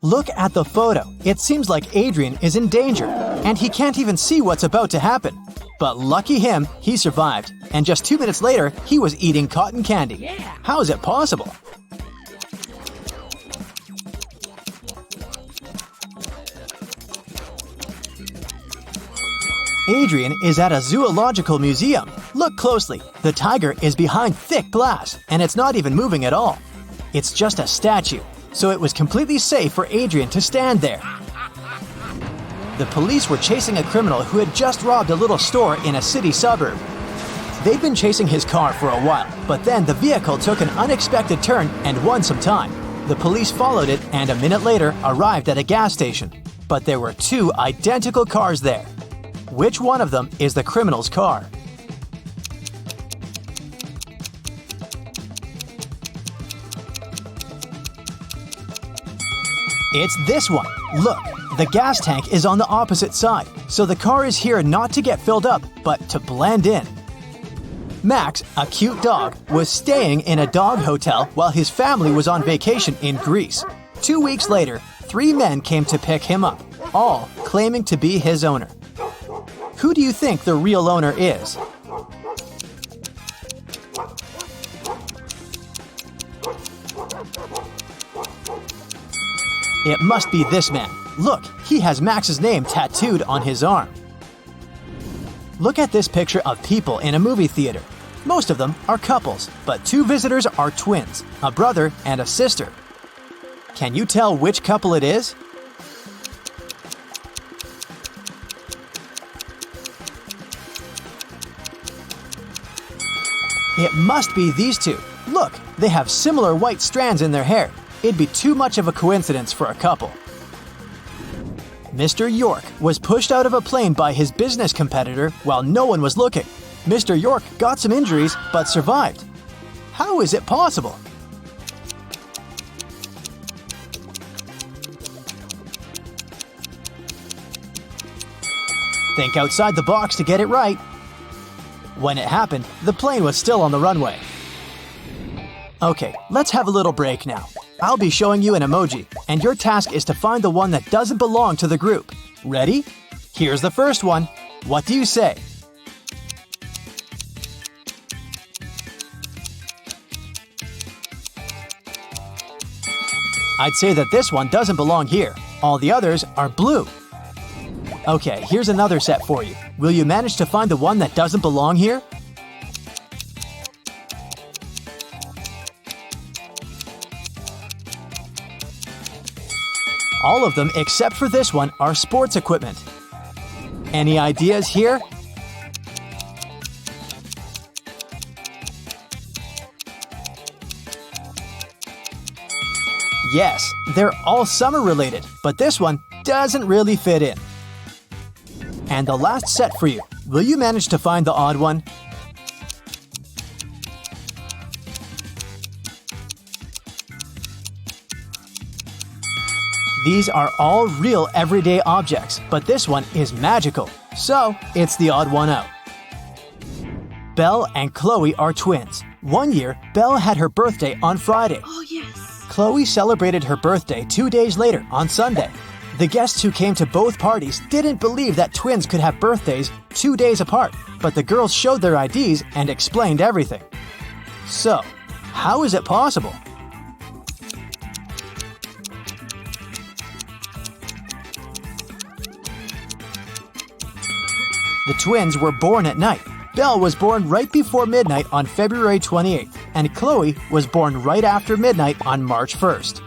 Look at the photo. It seems like Adrian is in danger, and he can't even see what's about to happen. But lucky him, he survived, and just 2 minutes later, he was eating cotton candy. How is it possible? Adrian is at a zoological museum. Look closely. The tiger is behind thick glass, and it's not even moving at all. It's just a statue, so it was completely safe for Adrian to stand there. The police were chasing a criminal who had just robbed a little store in a city suburb. They'd been chasing his car for a while, but then the vehicle took an unexpected turn and won some time. The police followed it and a minute later arrived at a gas station. But there were 2 identical cars there. Which one of them is the criminal's car? It's this one. Look, the gas tank is on the opposite side, so the car is here not to get filled up, but to blend in. Max, a cute dog, was staying in a dog hotel while his family was on vacation in Greece. 2 weeks later, 3 men came to pick him up, all claiming to be his owner. Who do you think the real owner is? It must be this man. Look, he has Max's name tattooed on his arm. Look at this picture of people in a movie theater. Most of them are couples, but 2 visitors are twins, a brother and a sister. Can you tell which couple it is? It must be these 2. Look, they have similar white strands in their hair. It'd be too much of a coincidence for a couple. Mr. York was pushed out of a plane by his business competitor while no one was looking. Mr. York got some injuries but survived. How is it possible? Think outside the box to get it right. When it happened, the plane was still on the runway. Okay, let's have a little break now. I'll be showing you an emoji, and your task is to find the one that doesn't belong to the group. Ready? Here's the first one. What do you say? I'd say that this one doesn't belong here. All the others are blue. Okay, here's another set for you. Will you manage to find the one that doesn't belong here? All of them except for this one are sports equipment. Any ideas here? Yes, they're all summer related, but this one doesn't really fit in. And the last set for you. Will you manage to find the odd one? These are all real everyday objects, but this one is magical, so it's the odd one out. Belle and Chloe are twins. One year, Belle had her birthday on Friday. Oh, yes. Chloe celebrated her birthday 2 days later on Sunday. The guests who came to both parties didn't believe that twins could have birthdays 2 days apart, but the girls showed their IDs and explained everything. So, how is it possible? The twins were born at night. Belle was born right before midnight on February 28th, and Chloe was born right after midnight on March 1st.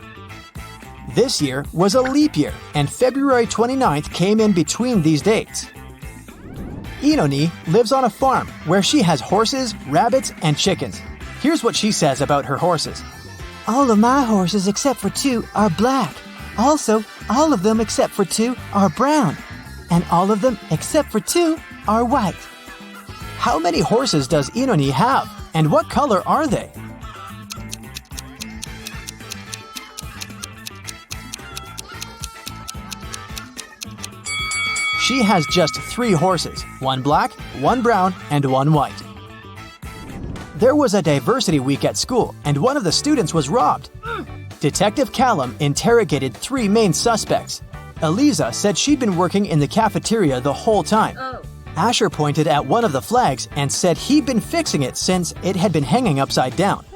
This year was a leap year, and February 29th came in between these dates. Inoni lives on a farm where she has horses, rabbits, and chickens. Here's what she says about her horses. All of my horses except for 2 are black. Also, all of them except for 2 are brown. And all of them except for 2 are white. How many horses does Inoni have, and what color are they? She has just 3 horses, 1 black, 1 brown, and 1 white. There was a diversity week at school, and one of the students was robbed. Detective Callum interrogated 3 main suspects. Eliza said she'd been working in the cafeteria the whole time. Asher pointed at one of the flags and said he'd been fixing it since it had been hanging upside down.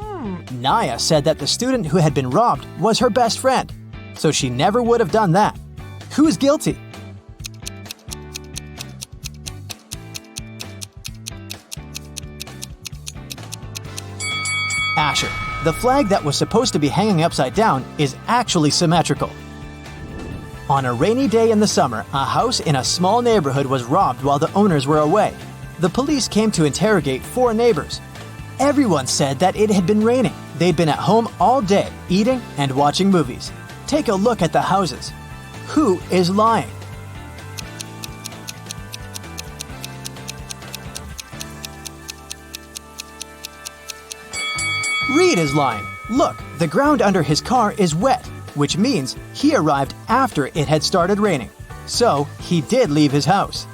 Naya said that the student who had been robbed was her best friend, so she never would have done that. Who's guilty? Asher. The flag that was supposed to be hanging upside down is actually symmetrical. On a rainy day in the summer, a house in a small neighborhood was robbed while the owners were away. The police came to interrogate 4 neighbors. Everyone said that it had been raining. They'd been at home all day, eating and watching movies. Take a look at the houses. Who is lying? Reed is lying. Look, the ground under his car is wet, which means he arrived after it had started raining. So, he did leave his house.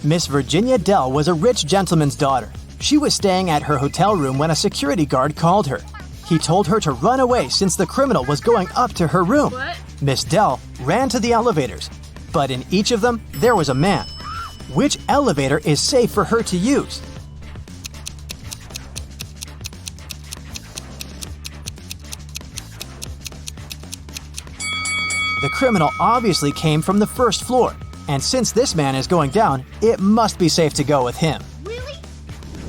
Miss Virginia Dell was a rich gentleman's daughter. She was staying at her hotel room when a security guard called her. He told her to run away since the criminal was going up to her room. Miss Dell ran to the elevators, but in each of them, there was a man. Which elevator is safe for her to use? The criminal obviously came from the first floor, and since this man is going down, it must be safe to go with him. Really?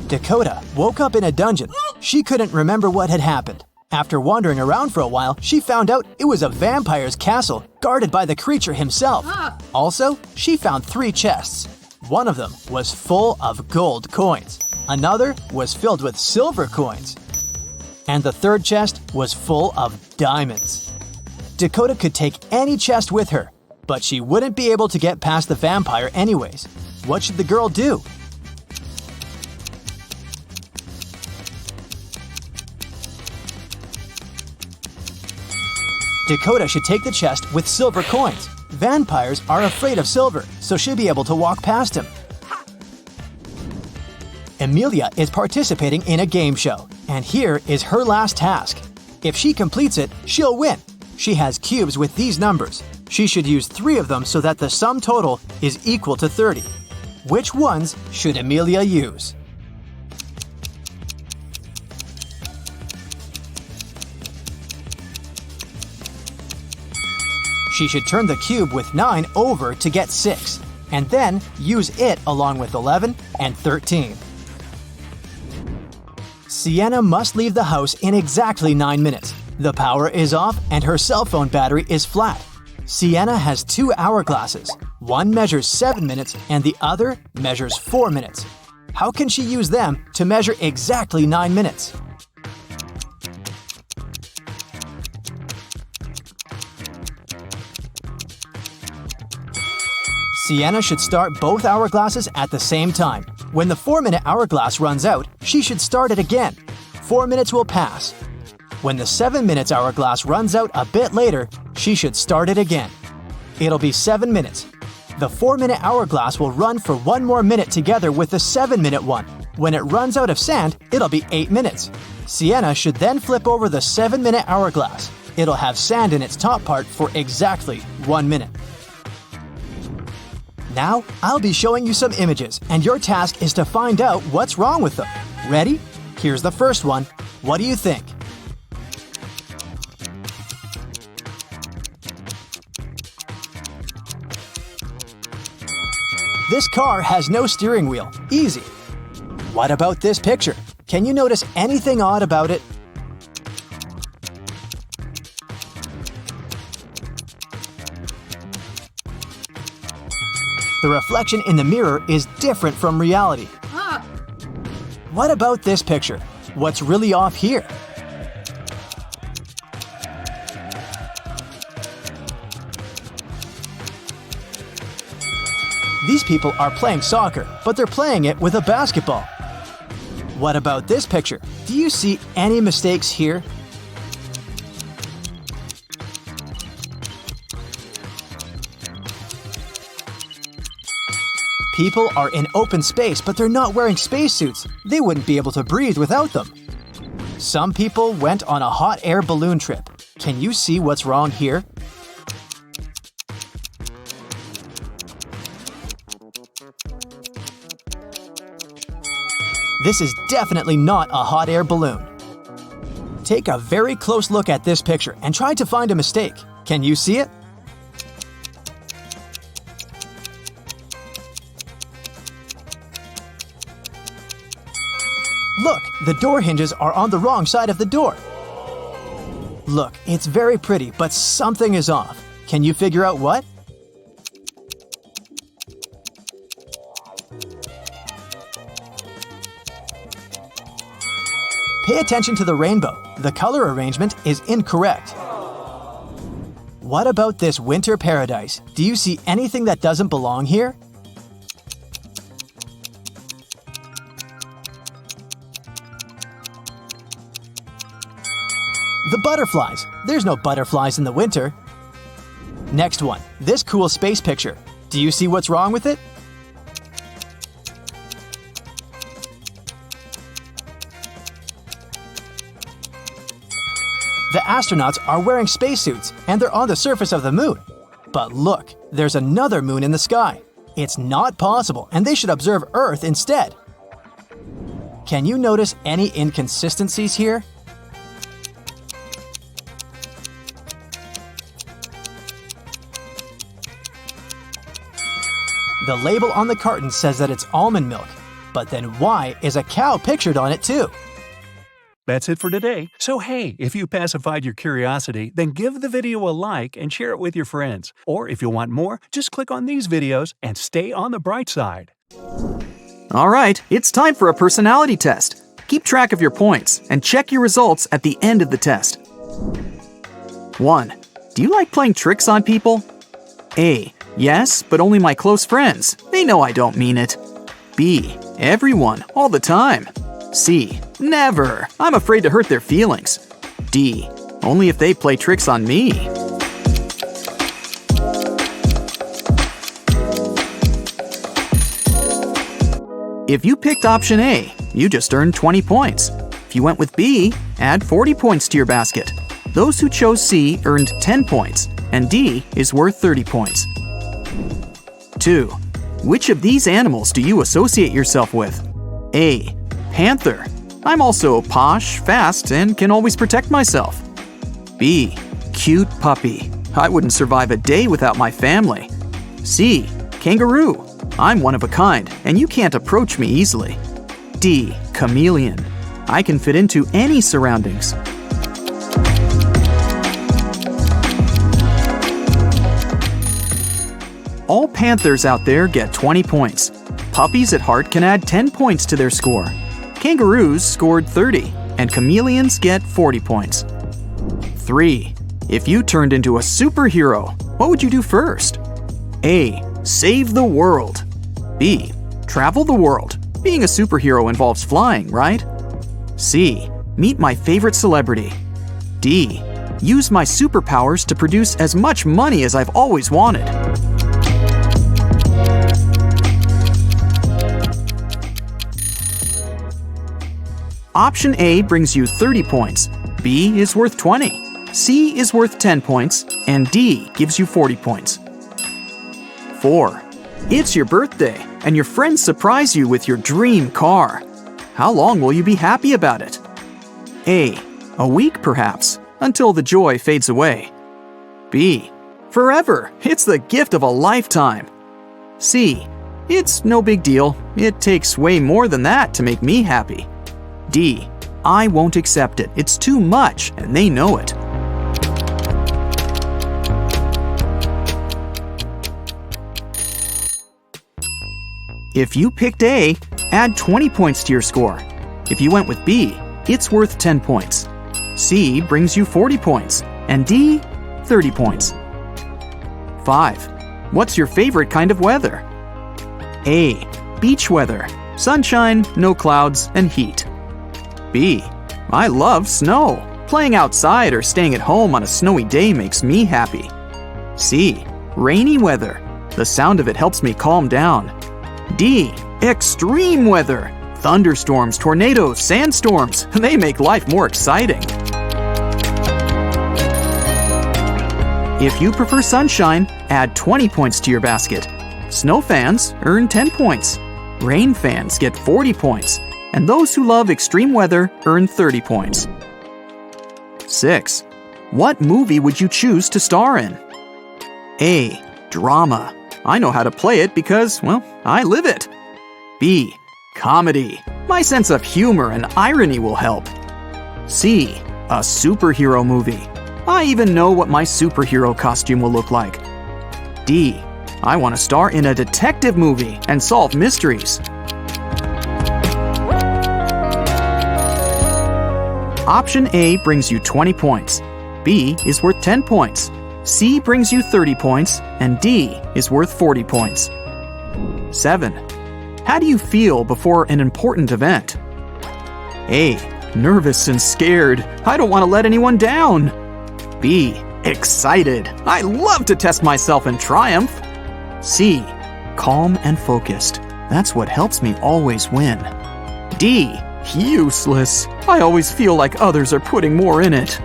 Dakota woke up in a dungeon. She couldn't remember what had happened. After wandering around for a while, she found out it was a vampire's castle guarded by the creature himself. Also, she found 3 chests. One of them was full of gold coins. Another was filled with silver coins. And the third chest was full of diamonds. Dakota could take any chest with her, but she wouldn't be able to get past the vampire anyways. What should the girl do? Dakota should take the chest with silver coins. Vampires are afraid of silver, so she'll be able to walk past him. Amelia is participating in a game show, and here is her last task. If she completes it, she'll win. She has cubes with these numbers. She should use 3 of them so that the sum total is equal to 30. Which ones should Amelia use? She should turn the cube with 9 over to get 6, and then use it along with 11 and 13. Sienna must leave the house in exactly 9 minutes. The power is off and her cell phone battery is flat. Sienna has 2 hourglasses. One measures 7 minutes and the other measures 4 minutes. How can she use them to measure exactly 9 minutes? Sienna should start both hourglasses at the same time. When the 4-minute hourglass runs out, she should start it again. 4 minutes will pass. When the 7 minutes hourglass runs out a bit later, she should start it again. It'll be 7 minutes. The 4-minute hourglass will run for 1 more minute together with the 7-minute one. When it runs out of sand, it'll be 8 minutes. Sienna should then flip over the 7-minute hourglass. It'll have sand in its top part for exactly 1 minute. Now, I'll be showing you some images, and your task is to find out what's wrong with them. Ready? Here's the first one. What do you think? This car has no steering wheel. Easy. What about this picture? Can you notice anything odd about it? The reflection in the mirror is different from reality. What about this picture? What's really off here? These people are playing soccer, but they're playing it with a basketball. What about this picture? Do you see any mistakes here? People are in open space, but they're not wearing spacesuits. They wouldn't be able to breathe without them. Some people went on a hot air balloon trip. Can you see what's wrong here? This is definitely not a hot air balloon. Take a very close look at this picture and try to find a mistake. Can you see it? Look, the door hinges are on the wrong side of the door. Look, it's very pretty, but something is off. Can you figure out what? Pay attention to the rainbow. The color arrangement is incorrect. What about this winter paradise? Do you see anything that doesn't belong here? The butterflies. There's no butterflies in the winter. Next one, this cool space picture. Do you see what's wrong with it? The astronauts are wearing spacesuits and they're on the surface of the moon. But look, there's another moon in the sky. It's not possible and they should observe Earth instead. Can you notice any inconsistencies here? The label on the carton says that it's almond milk, but then why is a cow pictured on it too? That's it for today. So hey, if you pacified your curiosity, then give the video a like and share it with your friends. Or if you want more, just click on these videos and stay on the bright side. All right, it's time for a personality test. Keep track of your points and check your results at the end of the test. 1. Do you like playing tricks on people? A. Yes, but only my close friends. They know I don't mean it. B. Everyone, all the time. C. Never. I'm afraid to hurt their feelings. D. Only if they play tricks on me. If you picked option A, you just earned 20 points. If you went with B, add 40 points to your basket. Those who chose C earned 10 points, and D is worth 30 points. 2. Which of these animals do you associate yourself with? A. Panther. I'm also posh, fast, and can always protect myself. B. Cute puppy. I wouldn't survive a day without my family. C. Kangaroo. I'm one of a kind, and you can't approach me easily. D. Chameleon. I can fit into any surroundings. All panthers out there get 20 points. Puppies at heart can add 10 points to their score. Kangaroos scored 30, and chameleons get 40 points. 3. If you turned into a superhero, what would you do first? A. Save the world. B. Travel the world. Being a superhero involves flying, right? C. Meet my favorite celebrity. D. Use my superpowers to produce as much money as I've always wanted. Option A brings you 30 points, B is worth 20, C is worth 10 points, and D gives you 40 points. 4. It's your birthday, and your friends surprise you with your dream car. How long will you be happy about it? A. A week perhaps, until the joy fades away. B. Forever, it's the gift of a lifetime. C. It's no big deal, it takes way more than that to make me happy. D. I won't accept it. It's too much, and they know it. If you picked A, add 20 points to your score. If you went with B, it's worth 10 points. C brings you 40 points, and D, 30 points. 5. What's your favorite kind of weather? A. Beach weather. Sunshine, no clouds, and heat. B. I love snow. Playing outside or staying at home on a snowy day makes me happy. C. Rainy weather. The sound of it helps me calm down. D. Extreme weather. Thunderstorms, tornadoes, sandstorms. They make life more exciting. If you prefer sunshine, add 20 points to your basket. Snow fans earn 10 points. Rain fans get 40 points. And those who love extreme weather earn 30 points. 6. What movie would you choose to star in? A. Drama. I know how to play it because, well, I live it. B. Comedy. My sense of humor and irony will help. C. A superhero movie. I even know what my superhero costume will look like. D. I want to star in a detective movie and solve mysteries. Option A brings you 20 points. B is worth 10 points. C brings you 30 points. And D is worth 40 points. 7. How do you feel before an important event? A. Nervous and scared. I don't want to let anyone down. B. Excited. I love to test myself and triumph. C. Calm and focused. That's what helps me always win. D. Useless. I always feel like others are putting more in it.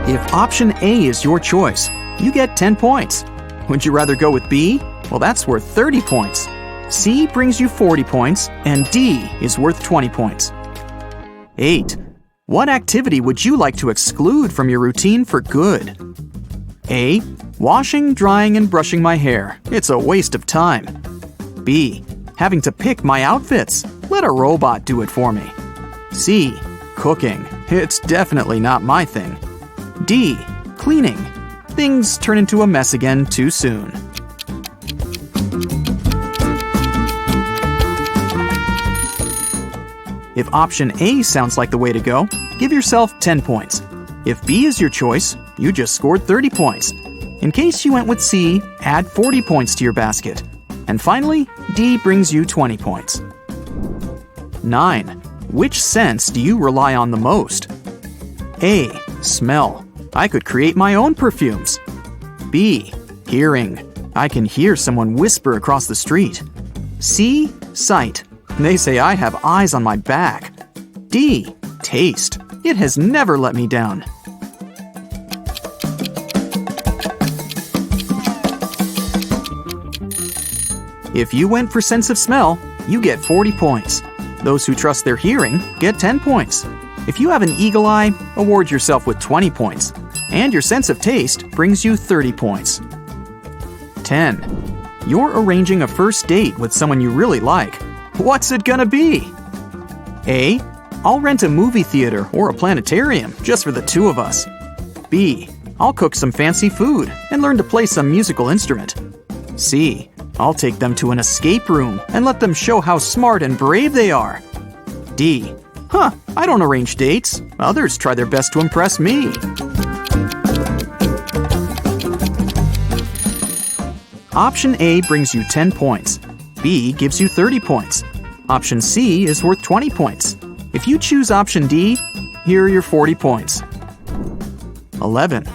If option A is your choice, you get 10 points. Would you rather go with B? Well, that's worth 30 points. C brings you 40 points, and D is worth 20 points. 8. What activity would you like to exclude from your routine for good? A. Washing, drying, and brushing my hair. It's a waste of time. B. Having to pick my outfits. Let a robot do it for me. C. Cooking. It's definitely not my thing. D. Cleaning. Things turn into a mess again too soon. If option A sounds like the way to go, give yourself 10 points. If B is your choice, you just scored 30 points. In case you went with C, add 40 points to your basket. And finally, D brings you 20 points. 9. Which sense do you rely on the most? A. Smell. I could create my own perfumes. B. Hearing. I can hear someone whisper across the street. C. Sight. They say I have eyes on my back. D. Taste. It has never let me down. If you went for sense of smell, you get 40 points. Those who trust their hearing get 10 points. If you have an eagle eye, award yourself with 20 points. And your sense of taste brings you 30 points. 10. You're arranging a first date with someone you really like. What's it gonna be? A. I'll rent a movie theater or a planetarium just for the two of us. B. I'll cook some fancy food and learn to play some musical instrument. C. I'll take them to an escape room and let them show how smart and brave they are. D. I don't arrange dates. Others try their best to impress me. Option A brings you 10 points. B gives you 30 points. Option C is worth 20 points. If you choose option D, here are your 40 points. 11.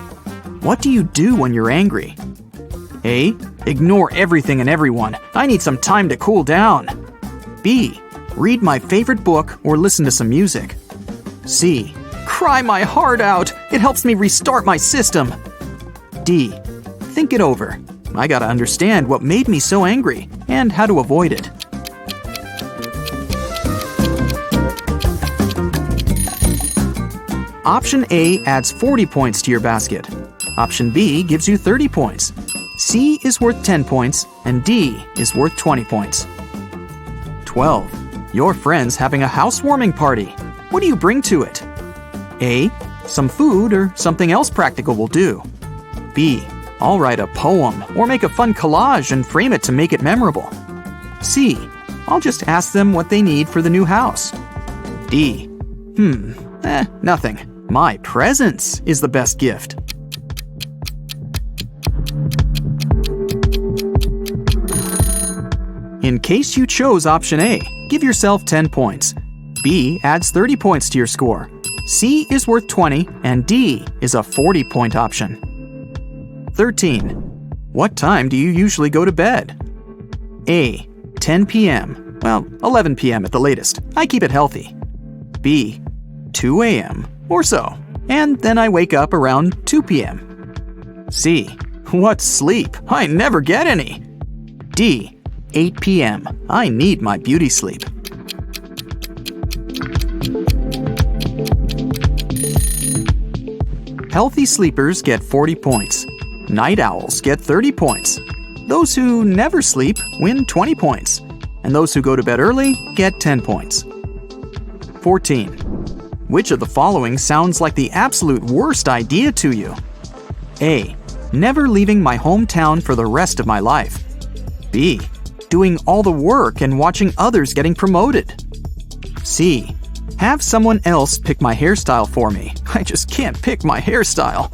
What do you do when you're angry? A. Ignore everything and everyone. I need some time to cool down. B. Read my favorite book or listen to some music. C. Cry my heart out. It helps me restart my system. D. Think it over. I gotta understand what made me so angry and how to avoid it. Option A adds 40 points to your basket. Option B gives you 30 points. C is worth 10 points, and D is worth 20 points. 12. Your friend's having a housewarming party. What do you bring to it? A. Some food or something else practical will do. B. I'll write a poem or make a fun collage and frame it to make it memorable. C. I'll just ask them what they need for the new house. D. Nothing. My presence is the best gift. In case you chose option A, give yourself 10 points. B adds 30 points to your score. C is worth 20, and D is a 40-point option. 13. What time do you usually go to bed? A. 10 p.m. Well, 11 p.m. at the latest. I keep it healthy. B. 2 a.m. or so, and then I wake up around 2 p.m. C. What sleep? I never get any. D. 8 p.m. I need my beauty sleep. Healthy sleepers get 40 points. Night owls get 30 points. Those who never sleep win 20 points. And those who go to bed early get 10 points. 14. Which of the following sounds like the absolute worst idea to you? A. Never leaving my hometown for the rest of my life. B. Doing all the work and watching others getting promoted. C. Have someone else pick my hairstyle for me. I just can't pick my hairstyle.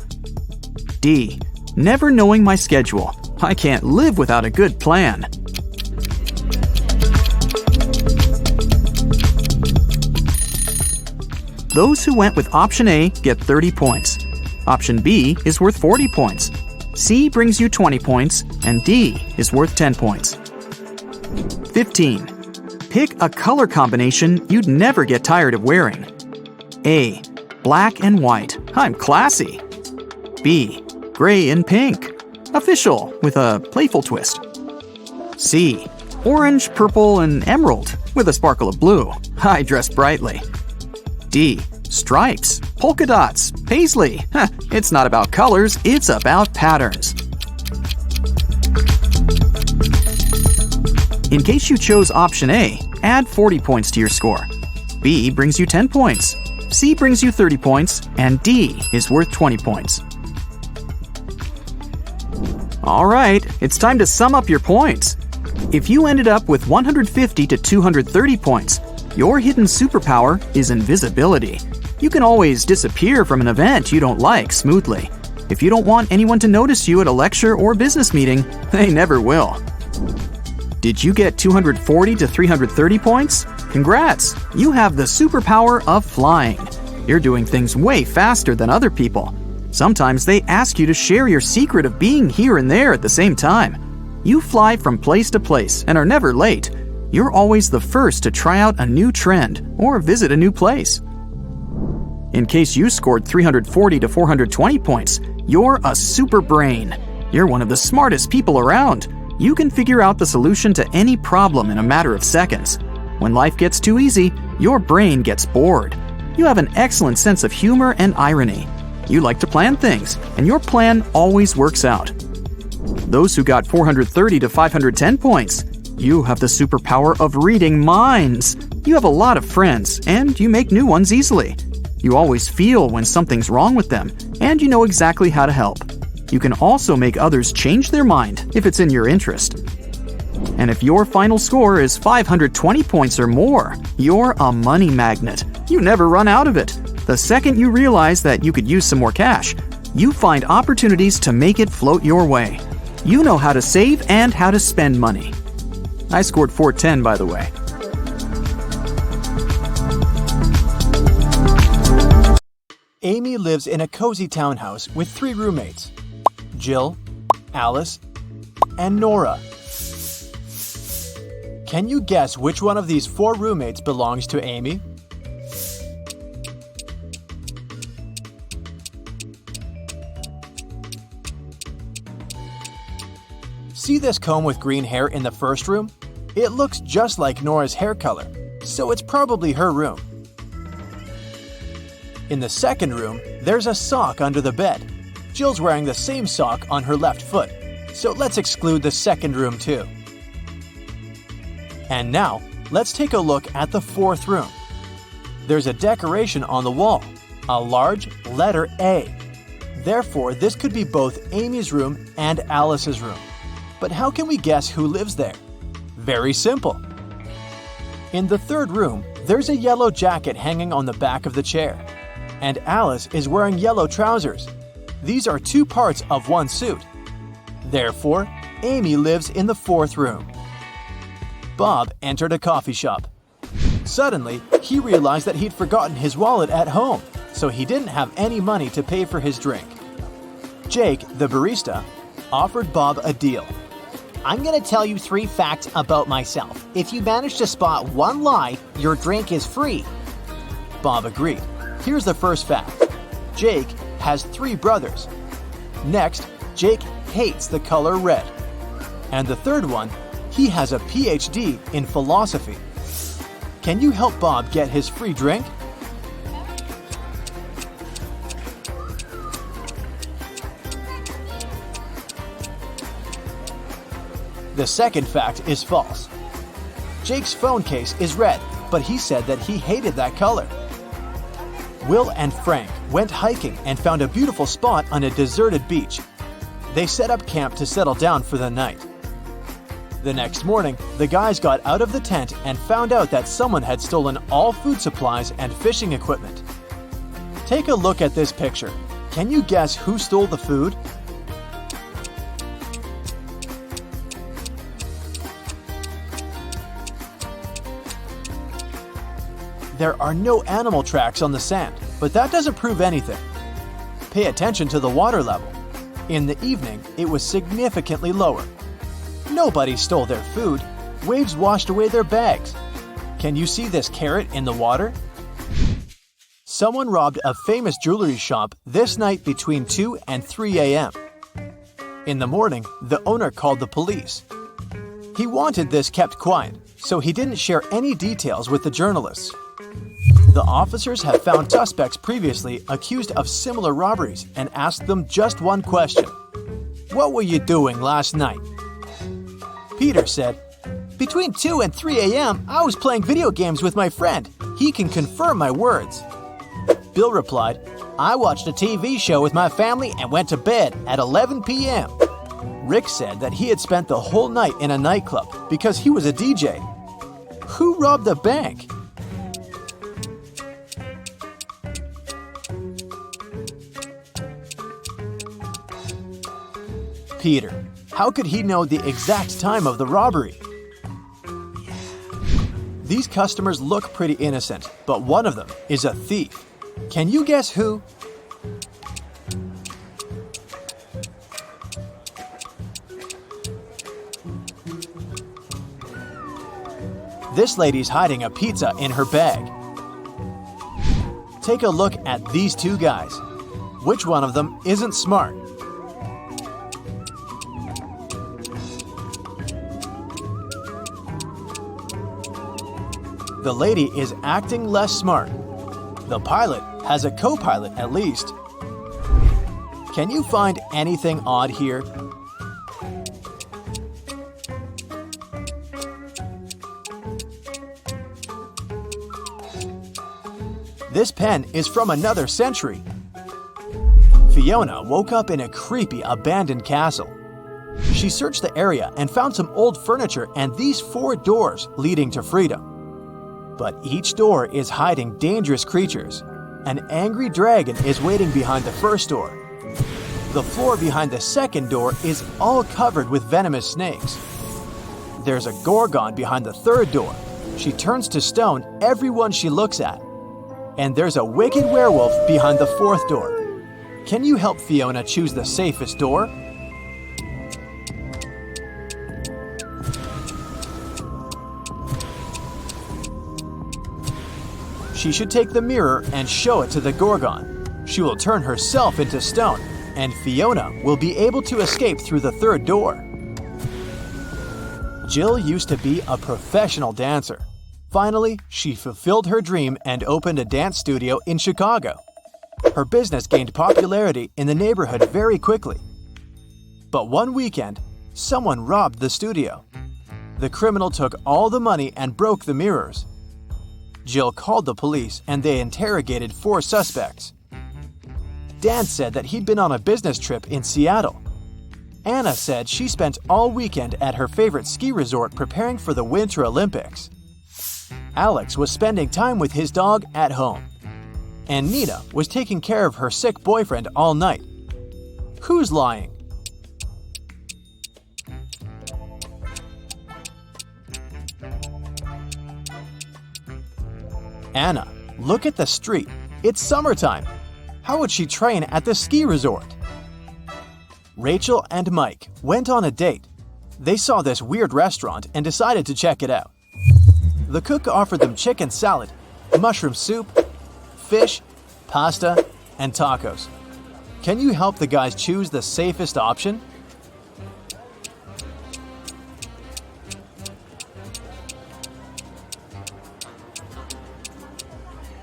D. Never knowing my schedule. I can't live without a good plan. Those who went with option A get 30 points. Option B is worth 40 points. C brings you 20 points, and D is worth 10 points. 15. Pick a color combination you'd never get tired of wearing. A. Black and white. I'm classy. B. Gray and pink. Official with a playful twist. C. Orange, purple, and emerald with a sparkle of blue. I dress brightly. D. Stripes, polka dots, paisley. It's not about colors, it's about patterns. In case you chose option A, add 40 points to your score. B brings you 10 points. C brings you 30 points, and D is worth 20 points. Alright, it's time to sum up your points. If you ended up with 150 to 230 points, your hidden superpower is invisibility. You can always disappear from an event you don't like smoothly. If you don't want anyone to notice you at a lecture or business meeting, they never will. Did you get 240 to 330 points? Congrats! You have the superpower of flying. You're doing things way faster than other people. Sometimes they ask you to share your secret of being here and there at the same time. You fly from place to place and are never late. You're always the first to try out a new trend or visit a new place. In case you scored 340 to 420 points, you're a super brain. You're one of the smartest people around. You can figure out the solution to any problem in a matter of seconds. When life gets too easy, your brain gets bored. You have an excellent sense of humor and irony. You like to plan things, and your plan always works out. Those who got 430 to 510 points, you have the superpower of reading minds. You have a lot of friends, and you make new ones easily. You always feel when something's wrong with them, and you know exactly how to help. You can also make others change their mind if it's in your interest. And if your final score is 520 points or more, you're a money magnet. You never run out of it. The second you realize that you could use some more cash, you find opportunities to make it float your way. You know how to save and how to spend money. I scored 410, by the way. Amy lives in a cozy townhouse with 3 roommates: Jill, Alice, and Nora. Can you guess which one of these 4 roommates belongs to Amy? See this comb with green hair in the first room? It looks just like Nora's hair color, so it's probably her room. In the second room, there's a sock under the bed. Jill's wearing the same sock on her left foot, so let's exclude the second room too. And now, let's take a look at the fourth room. There's a decoration on the wall, a large letter A. Therefore, this could be both Amy's room and Alice's room. But how can we guess who lives there? Very simple. In the third room, there's a yellow jacket hanging on the back of the chair. And Alice is wearing yellow trousers. These are 2 parts of one suit. Therefore, Amy lives in the fourth room. Bob entered a coffee shop. Suddenly, he realized that he'd forgotten his wallet at home, so he didn't have any money to pay for his drink. Jake, the barista, offered Bob a deal. I'm going to tell you 3 facts about myself. If you manage to spot one lie, your drink is free. Bob agreed. Here's the first fact. Jake has 3 brothers. Next, Jake hates the color red. And the third one, he has a PhD in philosophy. Can you help Bob get his free drink? The second fact is false. Jake's phone case is red, but he said that he hated that color. Will and Frank went hiking and found a beautiful spot on a deserted beach. They set up camp to settle down for the night. The next morning, the guys got out of the tent and found out that someone had stolen all food supplies and fishing equipment. Take a look at this picture. Can you guess who stole the food? There are no animal tracks on the sand, but that doesn't prove anything. Pay attention to the water level. In the evening, it was significantly lower. Nobody stole their food. Waves washed away their bags. Can you see this carrot in the water? Someone robbed a famous jewelry shop this night between 2 and 3 a.m. In the morning, the owner called the police. He wanted this kept quiet, so he didn't share any details with the journalists. The officers have found suspects previously accused of similar robberies and asked them just one question. What were you doing last night? Peter said, between 2 and 3 a.m., I was playing video games with my friend. He can confirm my words. Bill replied, I watched a TV show with my family and went to bed at 11 p.m. Rick said that he had spent the whole night in a nightclub because he was a DJ. Who robbed the bank? Peter. How could he know the exact time of the robbery? These customers look pretty innocent, but one of them is a thief. Can you guess who? This lady's hiding a pizza in her bag. Take a look at these 2 guys. Which one of them isn't smart? The lady is acting less smart. The pilot has a co-pilot at least. Can you find anything odd here? This pen is from another century. Fiona woke up in a creepy abandoned castle. She searched the area and found some old furniture and these 4 doors leading to freedom. But each door is hiding dangerous creatures. An angry dragon is waiting behind the first door. The floor behind the second door is all covered with venomous snakes. There's a gorgon behind the third door. She turns to stone everyone she looks at. And there's a wicked werewolf behind the 4th door. Can you help Fiona choose the safest door? She should take the mirror and show it to the gorgon. She will turn herself into stone, and Fiona will be able to escape through the 3rd door. Jill used to be a professional dancer. Finally, she fulfilled her dream and opened a dance studio in Chicago. Her business gained popularity in the neighborhood very quickly. But one weekend, someone robbed the studio. The criminal took all the money and broke the mirrors. Jill called the police and they interrogated 4 suspects. Dan said that he'd been on a business trip in Seattle. Anna said she spent all weekend at her favorite ski resort preparing for the Winter Olympics. Alex was spending time with his dog at home. And Nina was taking care of her sick boyfriend all night. Who's lying? Anna, look at the street. It's summertime. How would she train at the ski resort? Rachel and Mike went on a date. They saw this weird restaurant and decided to check it out. The cook offered them chicken salad, mushroom soup, fish, pasta, and tacos. Can you help the guys choose the safest option?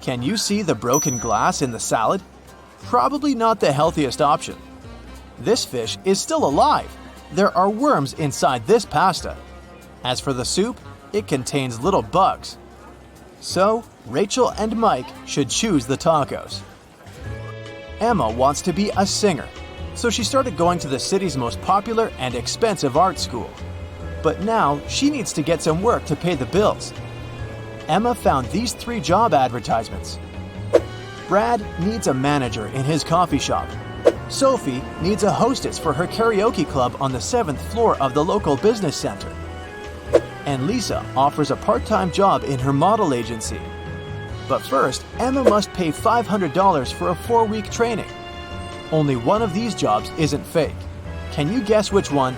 Can you see the broken glass in the salad? Probably not the healthiest option. This fish is still alive. There are worms inside this pasta. As for the soup, it contains little bugs. So, Rachel and Mike should choose the tacos. Emma wants to be a singer, so she started going to the city's most popular and expensive art school. But now she needs to get some work to pay the bills. Emma found these 3 job advertisements. Brad needs a manager in his coffee shop. Sophie needs a hostess for her karaoke club on the 7th floor of the local business center. And Lisa offers a part-time job in her model agency. But first, Emma must pay $500 for a 4-week training. Only one of these jobs isn't fake. Can you guess which one?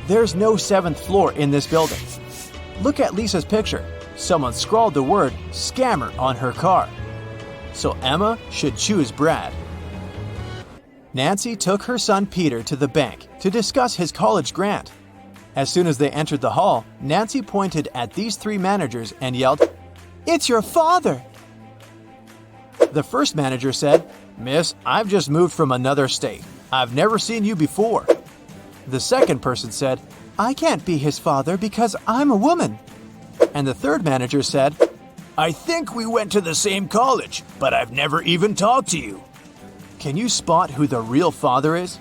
There's no 7th floor in this building. Look at Lisa's picture. Someone scrawled the word scammer on her car. So Emma should choose Brad. Nancy took her son Peter to the bank to discuss his college grant. As soon as they entered the hall, Nancy pointed at these 3 managers and yelled, "It's your father!" The first manager said, "Miss, I've just moved from another state. I've never seen you before." The second person said, "I can't be his father because I'm a woman." And the third manager said, "I think we went to the same college, but I've never even talked to you." Can you spot who the real father is?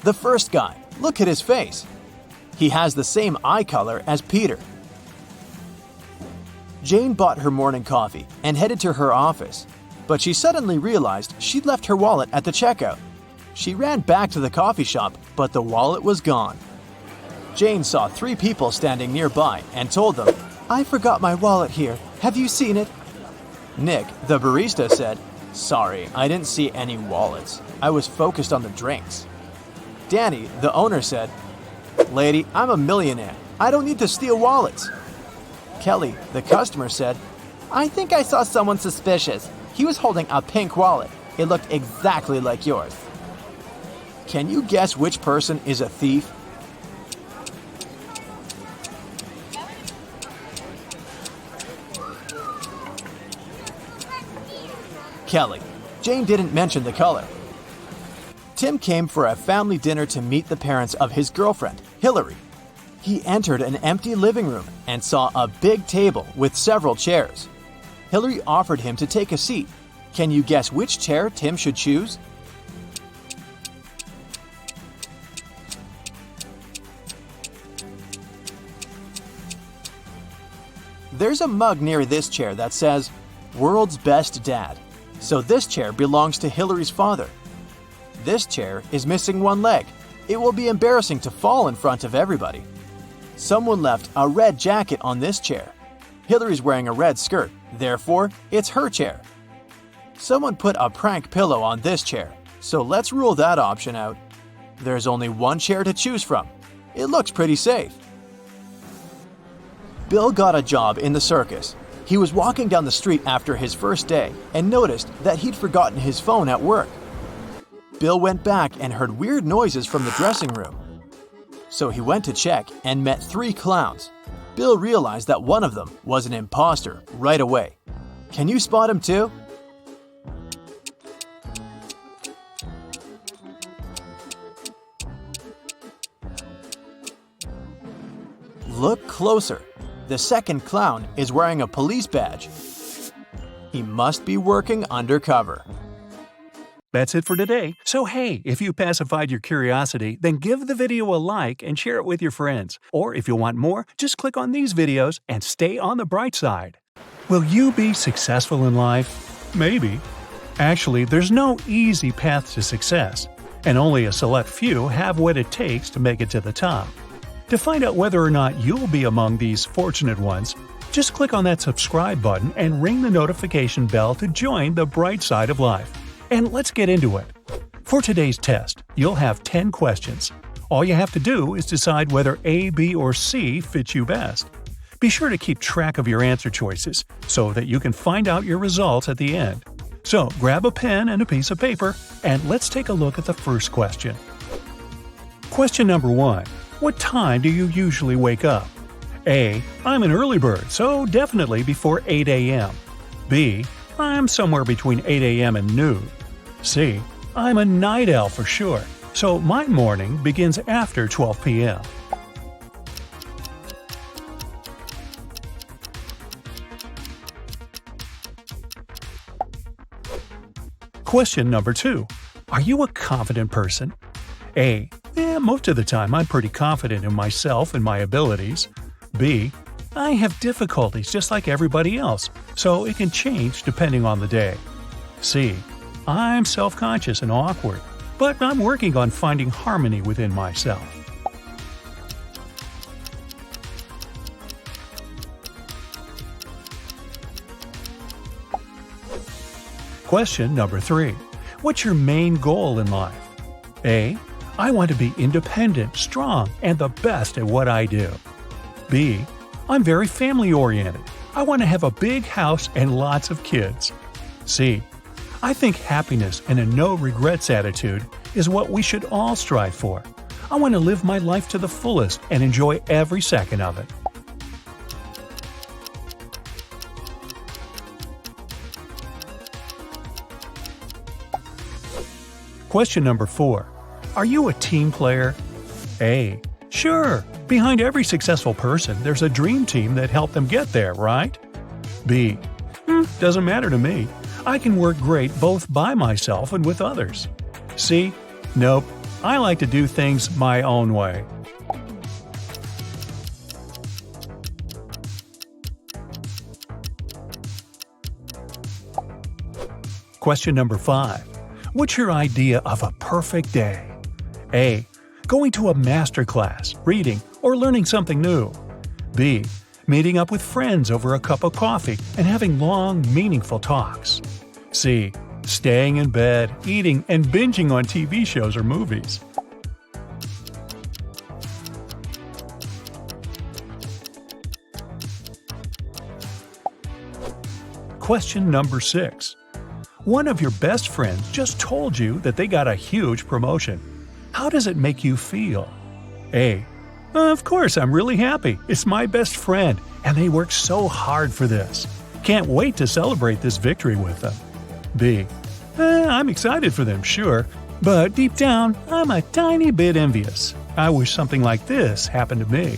The first guy, look at his face. He has the same eye color as Peter. Jane bought her morning coffee and headed to her office, but she suddenly realized she'd left her wallet at the checkout. She ran back to the coffee shop, but the wallet was gone. Jane saw 3 people standing nearby and told them, "I forgot my wallet here. Have you seen it?" Nick, the barista, said, "Sorry, I didn't see any wallets. I was focused on the drinks." Danny, the owner, said, "Lady, I'm a millionaire. I don't need to steal wallets." Kelly, the customer, said, "I think I saw someone suspicious. He was holding a pink wallet. It looked exactly like yours." Can you guess which person is a thief? Kelly. Jane didn't mention the color. Tim came for a family dinner to meet the parents of his girlfriend, Hillary. He entered an empty living room and saw a big table with several chairs. Hillary offered him to take a seat. Can you guess which chair Tim should choose? There's a mug near this chair that says, "World's Best Dad." So this chair belongs to Hillary's father. This chair is missing one leg. It will be embarrassing to fall in front of everybody. Someone left a red jacket on this chair. Hillary's wearing a red skirt, therefore it's her chair. Someone put a prank pillow on this chair, so let's rule that option out. There's only one chair to choose from. It looks pretty safe. Bill got a job in the circus. He was walking down the street after his first day and noticed that he'd forgotten his phone at work. Bill went back and heard weird noises from the dressing room. So he went to check and met 3 clowns. Bill realized that one of them was an imposter right away. Can you spot him too? Look closer. The second clown is wearing a police badge. He must be working undercover. That's it for today. So hey, if you pacified your curiosity, then give the video a like and share it with your friends. Or if you want more, just click on these videos and stay on the bright side. Will you be successful in life? Maybe. Actually, there's no easy path to success, and only a select few have what it takes to make it to the top. To find out whether or not you'll be among these fortunate ones, Just click on that subscribe button and ring the notification bell to join the bright side of life. And let's get into it. For today's test, you'll have 10 questions. All you have to do is decide whether A, B, or C fits you best. Be sure to keep track of your answer choices so that you can find out your results at the end. So grab a pen and a piece of paper, and let's take a look at the first question. Question number 1. What time do you usually wake up? A. I'm an early bird, so definitely before 8 a.m. B. I'm somewhere between 8 a.m. and noon. C. I'm a night owl for sure, so my morning begins after 12 p.m. Question number 2. Are you a confident person? A. Most of the time I'm pretty confident in myself and my abilities. B. I have difficulties just like everybody else, so it can change depending on the day. C. I'm self-conscious and awkward, but I'm working on finding harmony within myself. Question number 3. What's your main goal in life? A. I want to be independent, strong, and the best at what I do. B. I'm very family-oriented. I want to have a big house and lots of kids. C. I think happiness and a no-regrets attitude is what we should all strive for. I want to live my life to the fullest and enjoy every second of it. Question number 4. Are you a team player? A. Sure. Behind every successful person, there's a dream team that helped them get there, right? B. Doesn't matter to me. I can work great both by myself and with others. C. Nope. I like to do things my own way. Question number 5. What's your idea of a perfect day? A. Going to a master class, reading, or learning something new. B. Meeting up with friends over a cup of coffee and having long, meaningful talks. C. Staying in bed, eating, and binging on TV shows or movies. Question number 6. One of your best friends just told you that they got a huge promotion. How does it make you feel? A. Of course, I'm really happy. It's my best friend, and they worked so hard for this. Can't wait to celebrate this victory with them. B. I'm excited for them, sure, but deep down, I'm a tiny bit envious. I wish something like this happened to me.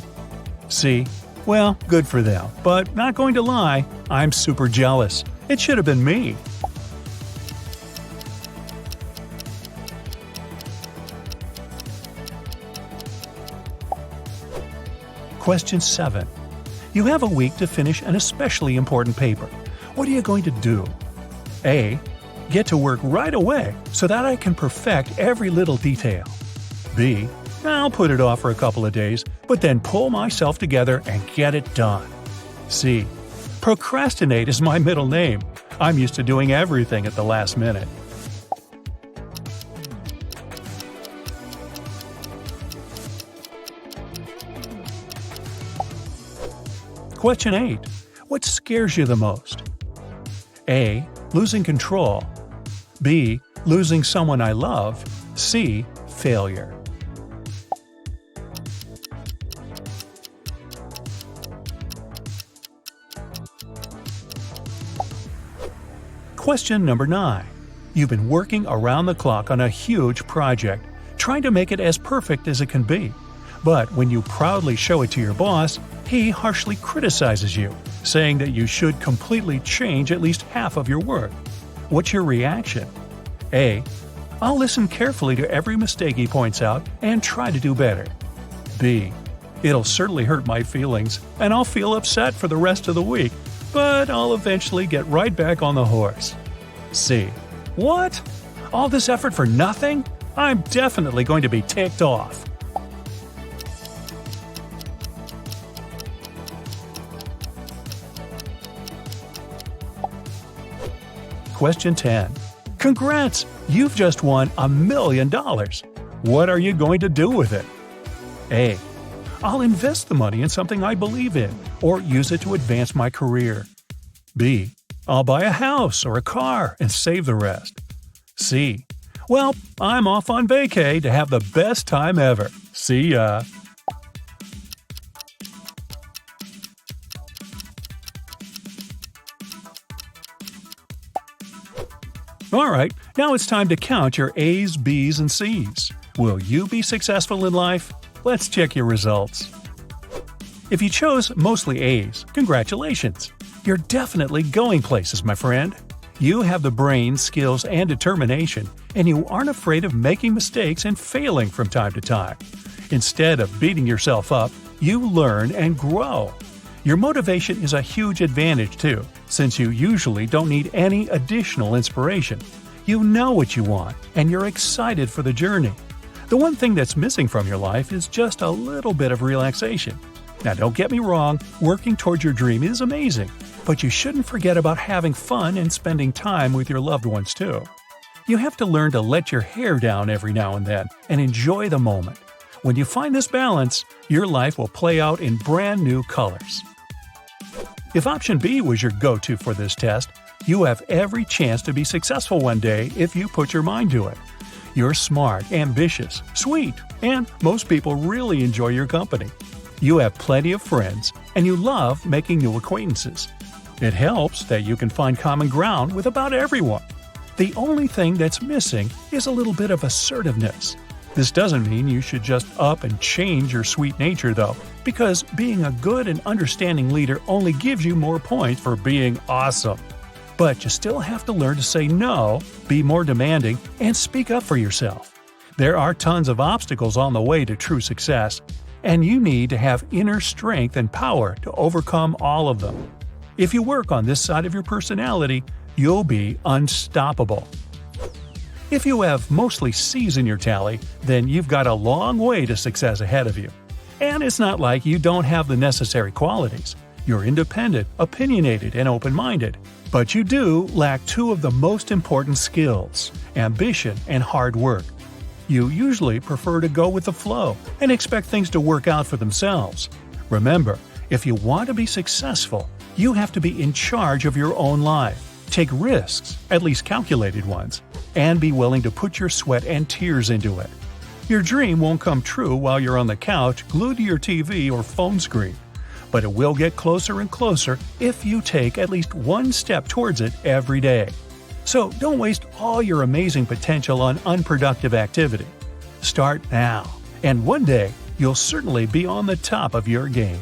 C. Well, good for them, but not going to lie, I'm super jealous. It should have been me. Question 7. You have a week to finish an especially important paper. What are you going to do? A. Get to work right away so that I can perfect every little detail. B. I'll put it off for a couple of days, but then pull myself together and get it done. C. Procrastinate is my middle name. I'm used to doing everything at the last minute. Question 8. What scares you the most? A. Losing control. B. Losing someone I love. C. Failure. Question number 9. You've been working around the clock on a huge project, trying to make it as perfect as it can be. But when you proudly show it to your boss, he harshly criticizes you, saying that you should completely change at least half of your work. What's your reaction? A. I'll listen carefully to every mistake he points out and try to do better. B. It'll certainly hurt my feelings, and I'll feel upset for the rest of the week, but I'll eventually get right back on the horse. C. What? All this effort for nothing? I'm definitely going to be ticked off. Question 10. Congrats! You've just won $1 million. What are you going to do with it? A. I'll invest the money in something I believe in, or use it to advance my career. B. I'll buy a house or a car and save the rest. C. Well, I'm off on vacay to have the best time ever. See ya! Alright, now it's time to count your A's, B's, and C's. Will you be successful in life? Let's check your results. If you chose mostly A's, congratulations! You're definitely going places, my friend. You have the brain, skills, and determination, and you aren't afraid of making mistakes and failing from time to time. Instead of beating yourself up, you learn and grow. Your motivation is a huge advantage too, since you usually don't need any additional inspiration. You know what you want, and you're excited for the journey. The one thing that's missing from your life is just a little bit of relaxation. Now don't get me wrong, working towards your dream is amazing, but you shouldn't forget about having fun and spending time with your loved ones too. You have to learn to let your hair down every now and then and enjoy the moment. When you find this balance, your life will play out in brand new colors. If option B was your go-to for this test, you have every chance to be successful one day if you put your mind to it. You're smart, ambitious, sweet, and most people really enjoy your company. You have plenty of friends, and you love making new acquaintances. It helps that you can find common ground with about everyone. The only thing that's missing is a little bit of assertiveness. This doesn't mean you should just up and change your sweet nature though, because being a good and understanding leader only gives you more points for being awesome. But you still have to learn to say no, be more demanding, and speak up for yourself. There are tons of obstacles on the way to true success, and you need to have inner strength and power to overcome all of them. If you work on this side of your personality, you'll be unstoppable. If you have mostly C's in your tally, then you've got a long way to success ahead of you. And it's not like you don't have the necessary qualities. You're independent, opinionated, and open-minded. But you do lack two of the most important skills: ambition and hard work. You usually prefer to go with the flow and expect things to work out for themselves. Remember, if you want to be successful, you have to be in charge of your own life. Take risks, at least calculated ones, and be willing to put your sweat and tears into it. Your dream won't come true while you're on the couch glued to your TV or phone screen, but it will get closer and closer if you take at least one step towards it every day. So don't waste all your amazing potential on unproductive activity. Start now, and one day you'll certainly be on the top of your game.